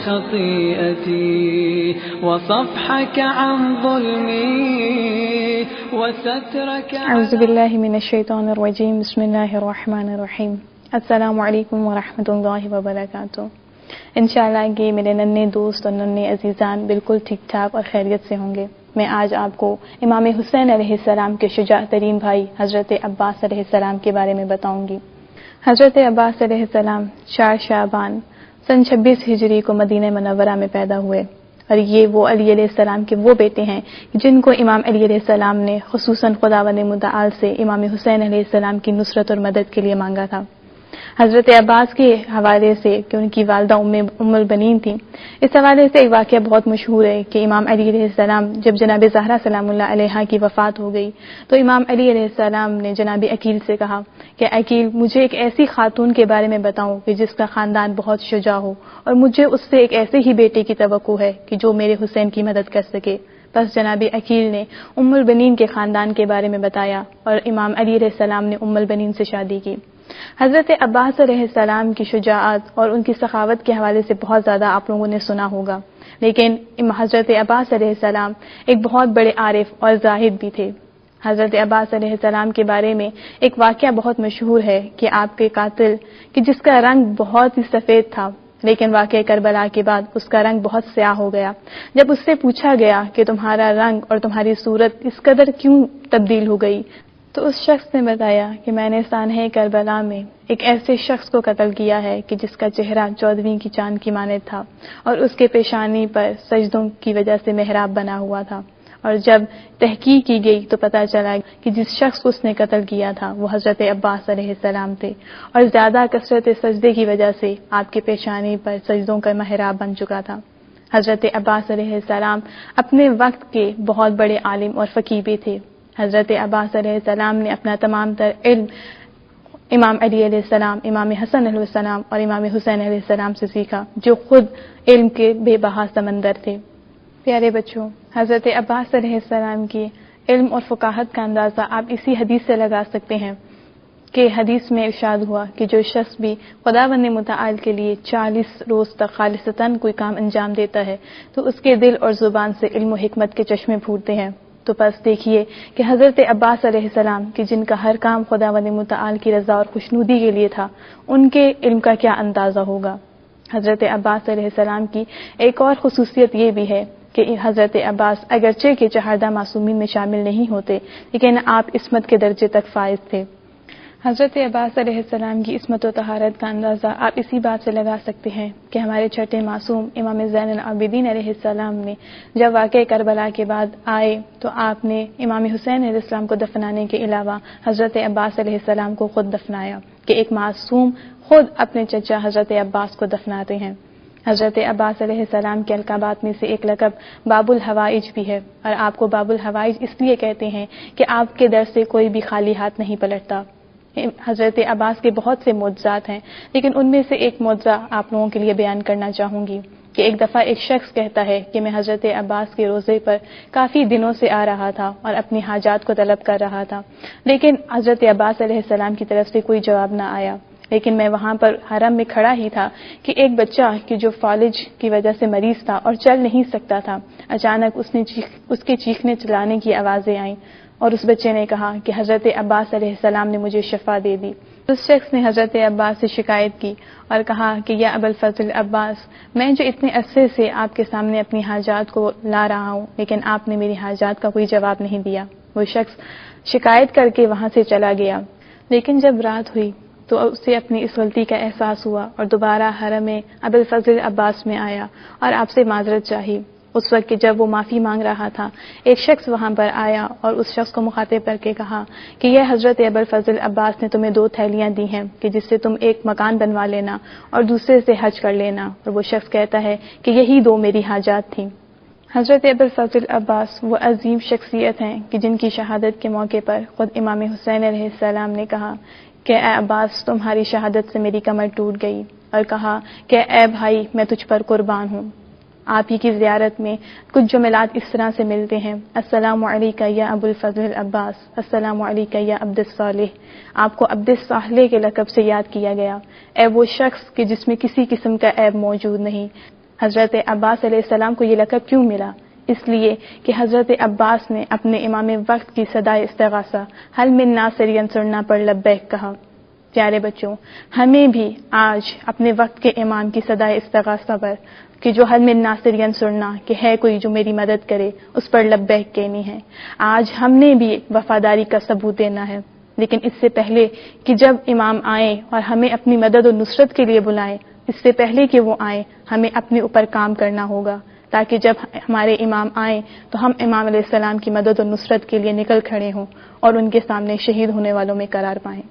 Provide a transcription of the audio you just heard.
خطيئتي وصفحك عن ظلمي وسترك. اعوذ باللہ من الشیطان الرجیم. بسم اللہ الرحمن الرحیم. السلام علیکم ورحمۃ اللہ وبرکاتہ. انشاءاللہ کہ میرے ننھے دوست اور ننھے عزیزان بالکل ٹھیک ٹھاک اور خیریت سے ہوں گے. میں آج آپ کو امام حسین علیہ السلام کے شجاع ترین بھائی حضرت عباس علیہ السلام کے بارے میں بتاؤں گی. حضرت عباس علیہ السلام 4 شعبان سن 26 ہجری کو مدینہ منورہ میں پیدا ہوئے، اور یہ وہ علی علیہ السلام کے وہ بیٹے ہیں جن کو امام علی علیہ السلام نے خصوصاً خداوند متعال سے امام حسین علیہ السلام کی نصرت اور مدد کے لیے مانگا تھا. حضرت عباس کے حوالے سے کہ ان کی والدہ ام البنین تھیں، اس حوالے سے ایک واقعہ بہت مشہور ہے کہ امام علی علیہ السلام جب جناب زہرا سلام اللہ علیہا کی وفات ہو گئی تو امام علی علیہ السلام نے جناب عقیل سے کہا کہ عقیل، مجھے ایک ایسی خاتون کے بارے میں بتاؤ کہ جس کا خاندان بہت شجاع ہو، اور مجھے اس سے ایک ایسے ہی بیٹے کی توقع ہے کہ جو میرے حسین کی مدد کر سکے. بس جناب عقیل نے ام البنین کے خاندان کے بارے میں بتایا اور امام علی علیہ السلام نے ام البنین سے شادی کی. حضرت عباس علیہ السلام کی شجاعت اور ان کی سخاوت کے حوالے سے بہت زیادہ آپ لوگوں نے سنا ہوگا، لیکن حضرت عباس علیہ السلام ایک بہت بڑے عارف اور زاہد بھی تھے. حضرت عباس علیہ السلام کے بارے میں ایک واقعہ بہت مشہور ہے کہ آپ کے قاتل کہ جس کا رنگ بہت ہی سفید تھا، لیکن واقعہ کربلا کے بعد اس کا رنگ بہت سیاہ ہو گیا. جب اس سے پوچھا گیا کہ تمہارا رنگ اور تمہاری صورت اس قدر کیوں تبدیل ہو گئی، تو اس شخص نے بتایا کہ میں نے سانحہ کربلا میں ایک ایسے شخص کو قتل کیا ہے کہ جس کا چہرہ 14ویں کی چاند کی مانند تھا اور اس کے پیشانی پر سجدوں کی وجہ سے محراب بنا ہوا تھا. اور جب تحقیق کی گئی تو پتہ چلا کہ جس شخص کو اس نے قتل کیا تھا وہ حضرت عباس علیہ السلام تھے، اور زیادہ کثرت سجدے کی وجہ سے آپ کے پیشانی پر سجدوں کا محراب بن چکا تھا. حضرت عباس علیہ السلام اپنے وقت کے بہت بڑے عالم اور فقیہ بھی تھے. حضرت عباس علیہ السلام نے اپنا تمام تر علم امام علی علیہ السلام، امام حسن علیہ السلام اور امام حسین علیہ السلام سے سیکھا، جو خود علم کے بے بہا سمندر تھے. پیارے بچوں، حضرت عباس علیہ السلام کی علم اور فقاہت کا اندازہ آپ اسی حدیث سے لگا سکتے ہیں کہ حدیث میں ارشاد ہوا کہ جو شخص بھی خداوند متعال کے لیے 40 روز تک خالصتاً کوئی کام انجام دیتا ہے تو اس کے دل اور زبان سے علم و حکمت کے چشمے پھوٹتے ہیں. تو بس دیکھیے کہ حضرت عباس علیہ السلام کہ جن کا ہر کام خداوند متعال کی رضا اور خوشنودی کے لیے تھا، ان کے علم کا کیا اندازہ ہوگا. حضرت عباس علیہ السلام کی ایک اور خصوصیت یہ بھی ہے کہ حضرت عباس اگرچہ کہ چہاردہ معصومین میں شامل نہیں ہوتے، لیکن آپ عصمت کے درجے تک فائز تھے. حضرت عباس علیہ السلام کی عصمت و طہارت کا اندازہ آپ اسی بات سے لگا سکتے ہیں کہ ہمارے چھٹے معصوم امام زین العابدین علیہ السلام نے جب واقعہ کربلا کے بعد آئے تو آپ نے امام حسین علیہ السلام کو دفنانے کے علاوہ حضرت عباس علیہ السلام کو خود دفنایا، کہ ایک معصوم خود اپنے چچا حضرت عباس کو دفناتے ہیں. حضرت عباس علیہ السلام کے القابات میں سے ایک لقب باب الحوائج بھی ہے، اور آپ کو باب الحوائج اس لیے کہتے ہیں کہ آپ کے در سے کوئی بھی خالی ہاتھ نہیں پلٹتا. حضرت عباس کے بہت سے معجزات ہیں، لیکن ان میں سے ایک معجزہ آپ لوگوں کے لیے بیان کرنا چاہوں گی کہ ایک دفعہ ایک شخص کہتا ہے کہ میں حضرت عباس کے روزے پر کافی دنوں سے آ رہا تھا اور اپنی حاجات کو طلب کر رہا تھا، لیکن حضرت عباس علیہ السلام کی طرف سے کوئی جواب نہ آیا. لیکن میں وہاں پر حرم میں کھڑا ہی تھا کہ ایک بچہ کہ جو فالج کی وجہ سے مریض تھا اور چل نہیں سکتا تھا، اچانک اس کے چیخنے چلانے کی آوازیں آئیں، اور اس بچے نے کہا کہ حضرت عباس علیہ السلام نے مجھے شفا دے دی. اس شخص نے حضرت عباس سے شکایت کی اور کہا کہ یا ابوالفضل عباس، میں جو اتنے عرصے سے آپ کے سامنے اپنی حاجات کو لا رہا ہوں، لیکن آپ نے میری حاجات کا کوئی جواب نہیں دیا. وہ شخص شکایت کر کے وہاں سے چلا گیا، لیکن جب رات ہوئی تو اسے اپنی اس غلطی کا احساس ہوا اور دوبارہ حرم ابوالفضل عباس میں آیا اور آپ سے معذرت چاہی. اس وقت کہ جب وہ معافی مانگ رہا تھا، ایک شخص وہاں پر آیا اور اس شخص کو مخاطب کر کے کہا کہ یہ حضرت ابوالفضل عباس نے تمہیں 2 تھیلیاں دی ہیں کہ جس سے تم ایک مکان بنوا لینا اور دوسرے سے حج کر لینا. اور وہ شخص کہتا ہے کہ یہی 2 میری حاجات تھیں. حضرت ابوالفضل عباس وہ عظیم شخصیت ہیں کہ جن کی شہادت کے موقع پر خود امام حسین علیہ السلام نے کہا کہ اے عباس، تمہاری شہادت سے میری کمر ٹوٹ گئی، اور کہا کہ اے بھائی، میں تجھ پر قربان ہوں. آپ ہی کی زیارت میں کچھ جملات اس طرح سے ملتے ہیں: السلام علیکہ یا ابو الفضل عباس، السلام علیکہ یا عبد الصالح. آپ کو عبد الصالح کے لقب سے یاد کیا گیا، اے وہ شخص کہ جس میں کسی قسم کا عیب موجود نہیں، حضرت عباس علیہ السلام کو یہ لقب کیوں ملا؟ اس لیے کہ حضرت عباس نے اپنے امام وقت کی صدائے استغاثہ حل من ناصر ینصرنا پر لبیک کہا۔ پیارے بچوں، ہمیں بھی آج اپنے وقت کے امام کی صدائے استغاثہ پر کہ جو حل من ناصر ینصرنا کہ ہے کوئی جو میری مدد کرے، اس پر لبیک کہنی ہے۔ آج ہم نے بھی وفاداری کا ثبوت دینا ہے، لیکن اس سے پہلے کہ جب امام آئیں اور ہمیں اپنی مدد و نصرت کے لیے بلائیں، اس سے پہلے کہ وہ آئیں ہمیں اپنے اوپر کام کرنا ہوگا، تاکہ جب ہمارے امام آئیں تو ہم امام علیہ السلام کی مدد و نصرت کے لیے نکل کھڑے ہوں اور ان کے سامنے شہید ہونے والوں میں قرار پائیں۔